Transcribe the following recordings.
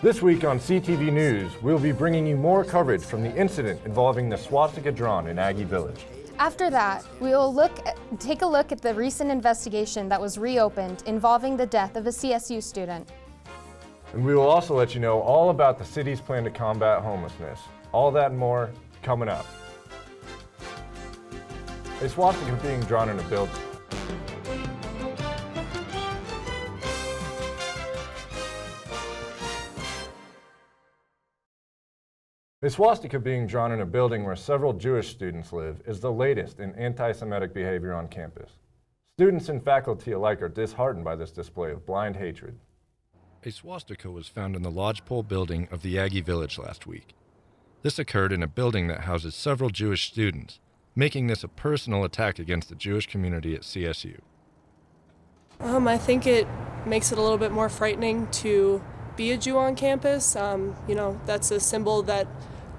This week on CTV News, we'll be bringing you more coverage from the incident involving the swastika drawn in Aggie Village. After that, we will take a look at the recent investigation that was reopened involving the death of a CSU student. And we will also let you know all about the city's plan to combat homelessness. All that and more coming up. A swastika being drawn in a building. A swastika being drawn in a building where several Jewish students live is the latest in anti-Semitic behavior on campus. Students and faculty alike are disheartened by this display of blind hatred. A swastika was found in the lodgepole building of the Aggie Village last week. This occurred in a building that houses several Jewish students, making this a personal attack against the Jewish community at CSU. I think it makes it a little bit more frightening to be a Jew on campus. That's a symbol that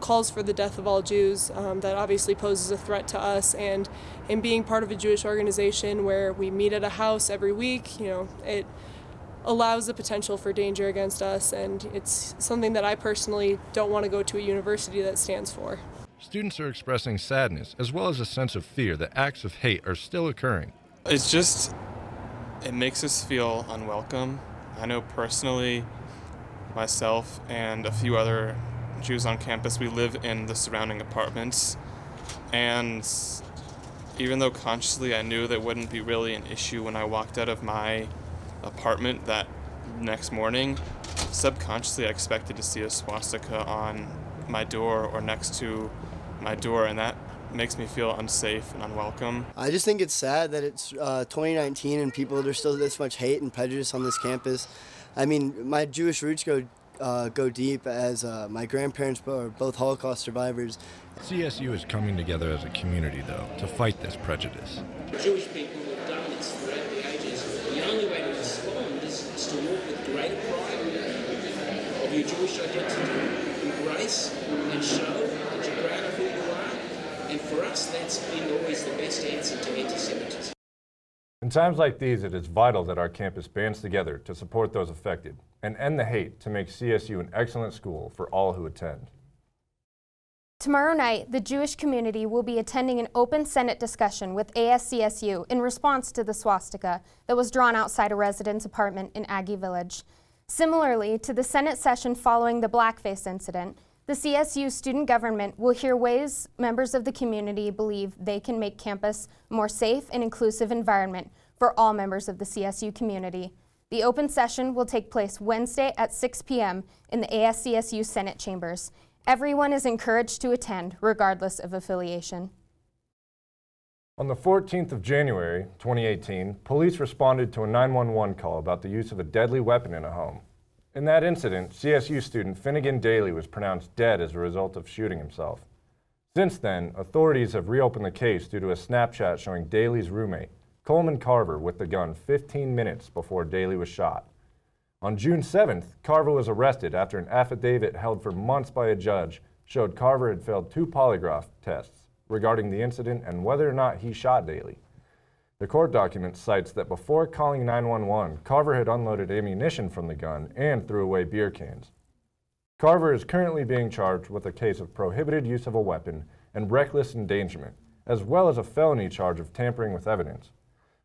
calls for the death of all Jews, that obviously poses a threat to us. And in being part of a Jewish organization where we meet at a house every week, it allows the potential for danger against us, and it's something that I personally don't want to go to a university that stands for. Students are expressing sadness as well as a sense of fear that acts of hate are still occurring. It makes us feel unwelcome. I know personally, myself and a few other Jews on campus, we live in the surrounding apartments, and even though consciously I knew that wouldn't be really an issue when I walked out of my apartment that next morning, subconsciously I expected to see a swastika on my door or next to my door, and that makes me feel unsafe and unwelcome. I just think it's sad that it's 2019 and there's still this much hate and prejudice on this campus. I mean, my Jewish roots go deep, as my grandparents are both Holocaust survivors. CSU is coming together as a community, though, to fight this prejudice. Jewish people have done this throughout the ages. The only way to respond is to walk with greater pride of your Jewish identity, embrace and show that you're proud of who you are. And for us, that's been always the best answer to anti-Semitism. In times like these, it is vital that our campus bands together to support those affected and end the hate to make CSU an excellent school for all who attend. Tomorrow night, the Jewish community will be attending an open Senate discussion with ASCSU in response to the swastika that was drawn outside a resident's apartment in Aggie Village. Similarly to the Senate session following the blackface incident, the CSU student government will hear ways members of the community believe they can make campus a more safe and inclusive environment for all members of the CSU community. The open session will take place Wednesday at 6 p.m. in the ASCSU Senate chambers. Everyone is encouraged to attend, regardless of affiliation. On the 14th of January, 2018, police responded to a 911 call about the use of a deadly weapon in a home. In that incident, CSU student Finnegan Daly was pronounced dead as a result of shooting himself. Since then, authorities have reopened the case due to a Snapchat showing Daly's roommate, Coleman Carver, with the gun 15 minutes before Daly was shot. On June 7th, Carver was arrested after an affidavit held for months by a judge showed Carver had failed 2 polygraph tests regarding the incident and whether or not he shot Daly. The court document cites that before calling 911, Carver had unloaded ammunition from the gun and threw away beer cans. Carver is currently being charged with a case of prohibited use of a weapon and reckless endangerment, as well as a felony charge of tampering with evidence.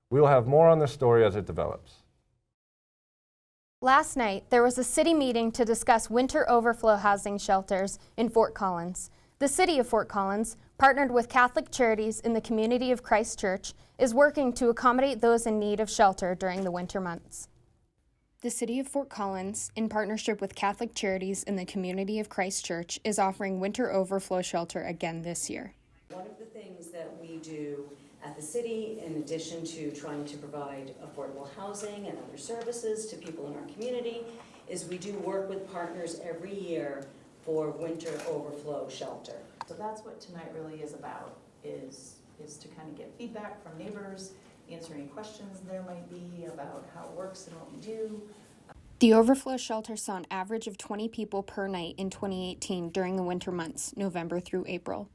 We will have more on this story as it develops. Last night, there was a city meeting to discuss winter overflow housing shelters in Fort Collins. The City of Fort Collins, partnered with Catholic Charities in the Community of Christ Church, is working to accommodate those in need of shelter during the winter months. The City of Fort Collins, in partnership with Catholic Charities in the Community of Christ Church, is offering winter overflow shelter again this year. One of the things that we do at the city, in addition to trying to provide affordable housing and other services to people in our community, is we do work with partners every year for winter overflow shelter. So that's what tonight really is about, is to kind of get feedback from neighbors, answer any questions there might be about how it works and what we do. The overflow shelter saw an average of 20 people per night in 2018 during the winter months, November through April.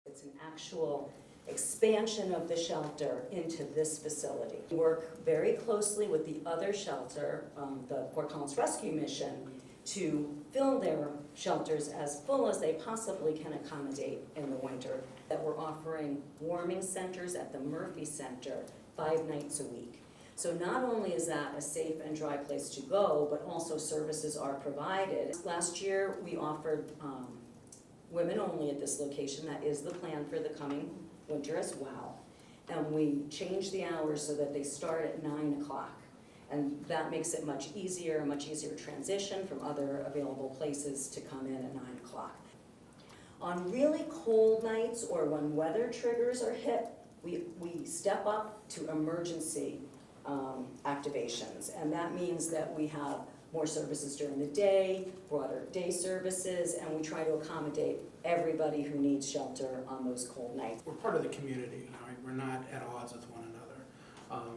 It's an actual expansion of the shelter into this facility. We work very closely with the other shelter, the Fort Collins Rescue Mission, to fill their shelters as full as they possibly can accommodate in the winter. That we're offering warming centers at the Murphy Center 5 nights a week. So not only is that a safe and dry place to go, but also services are provided. Last year, we offered women only at this location. That is the plan for the coming winter as well. And we changed the hours so that they start at 9 o'clock. And that makes it much easier transition from other available places to come in at 9 o'clock. On really cold nights or when weather triggers are hit, we step up to emergency activations. And that means that we have more services during the day, broader day services, and we try to accommodate everybody who needs shelter on those cold nights. We're part of the community, right? We're not at odds with one another.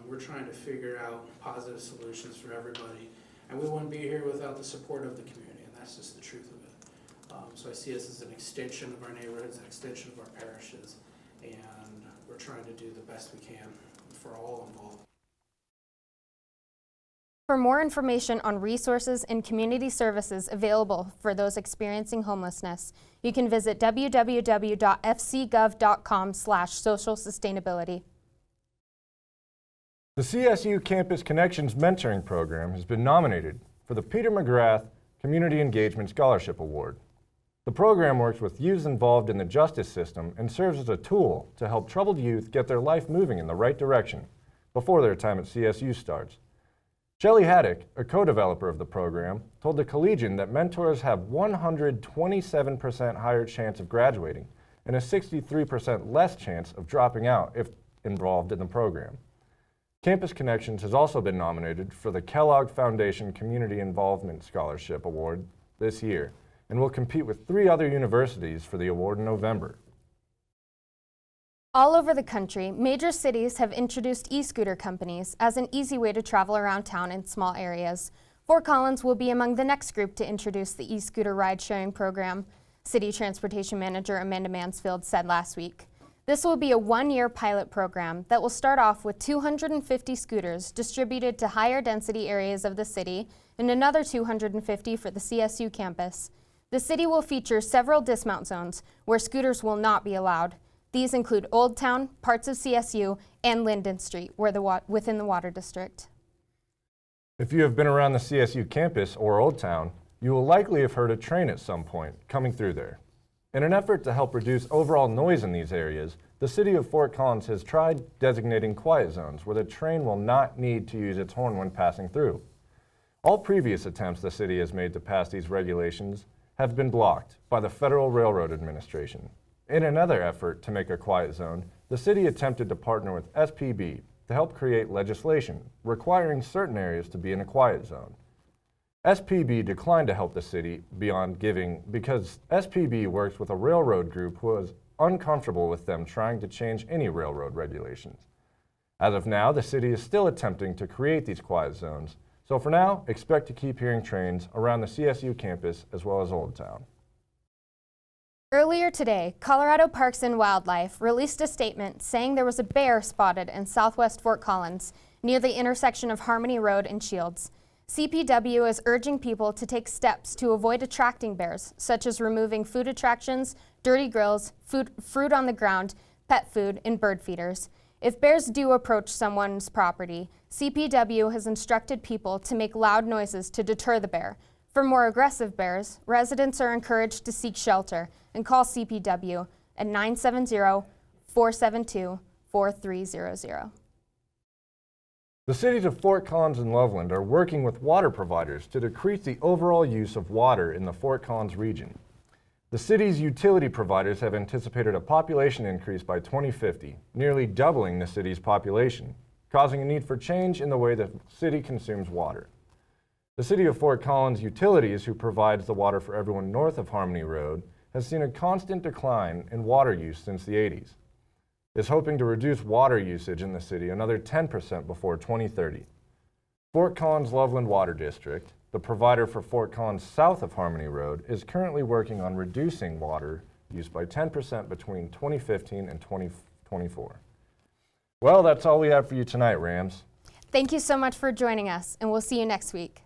We're trying to figure out positive solutions for everybody, and we wouldn't be here without the support of the community, and that's just the truth of it. So I see us as an extension of our neighborhoods, an extension of our parishes, and we're trying to do the best we can for all involved. For more information on resources and community services available for those experiencing homelessness, you can visit www.fcgov.com/social sustainability. The CSU Campus Connections Mentoring Program has been nominated for the Peter McGrath Community Engagement Scholarship Award. The program works with youth involved in the justice system and serves as a tool to help troubled youth get their life moving in the right direction before their time at CSU starts. Shelley Haddock, a co-developer of the program, told the Collegian that mentors have 127% higher chance of graduating and a 63% less chance of dropping out if involved in the program. Campus Connections has also been nominated for the Kellogg Foundation Community Involvement Scholarship Award this year and will compete with 3 other universities for the award in November. All over the country, major cities have introduced e-scooter companies as an easy way to travel around town in small areas. Fort Collins will be among the next group to introduce the e-scooter ride-sharing program, City Transportation Manager Amanda Mansfield said last week. This will be a 1-year pilot program that will start off with 250 scooters distributed to higher density areas of the city and another 250 for the CSU campus. The city will feature several dismount zones where scooters will not be allowed. These include Old Town, parts of CSU, and Linden Street, within the Water District. If you have been around the CSU campus or Old Town, you will likely have heard a train at some point coming through there. In an effort to help reduce overall noise in these areas, the City of Fort Collins has tried designating quiet zones where the train will not need to use its horn when passing through. All previous attempts the city has made to pass these regulations have been blocked by the Federal Railroad Administration. In another effort to make a quiet zone, the city attempted to partner with SPB to help create legislation requiring certain areas to be in a quiet zone. SPB declined to help the city beyond giving because SPB works with a railroad group who was uncomfortable with them trying to change any railroad regulations. As of now, the city is still attempting to create these quiet zones, so for now, expect to keep hearing trains around the CSU campus as well as Old Town. Earlier today, Colorado Parks and Wildlife released a statement saying there was a bear spotted in southwest Fort Collins near the intersection of Harmony Road and Shields. CPW is urging people to take steps to avoid attracting bears, such as removing food attractions, dirty grills, fruit on the ground, pet food, and bird feeders. If bears do approach someone's property, CPW has instructed people to make loud noises to deter the bear. For more aggressive bears, residents are encouraged to seek shelter and call CPW at 970-472-4300. The cities of Fort Collins and Loveland are working with water providers to decrease the overall use of water in the Fort Collins region. The city's utility providers have anticipated a population increase by 2050, nearly doubling the city's population, causing a need for change in the way the city consumes water. The City of Fort Collins Utilities, who provides the water for everyone north of Harmony Road, has seen a constant decline in water use since the 80s. Is hoping to reduce water usage in the city another 10% before 2030. Fort Collins Loveland Water District, the provider for Fort Collins south of Harmony Road, is currently working on reducing water use by 10% between 2015 and 2024. Well, that's all we have for you tonight, Rams. Thank you so much for joining us, and we'll see you next week.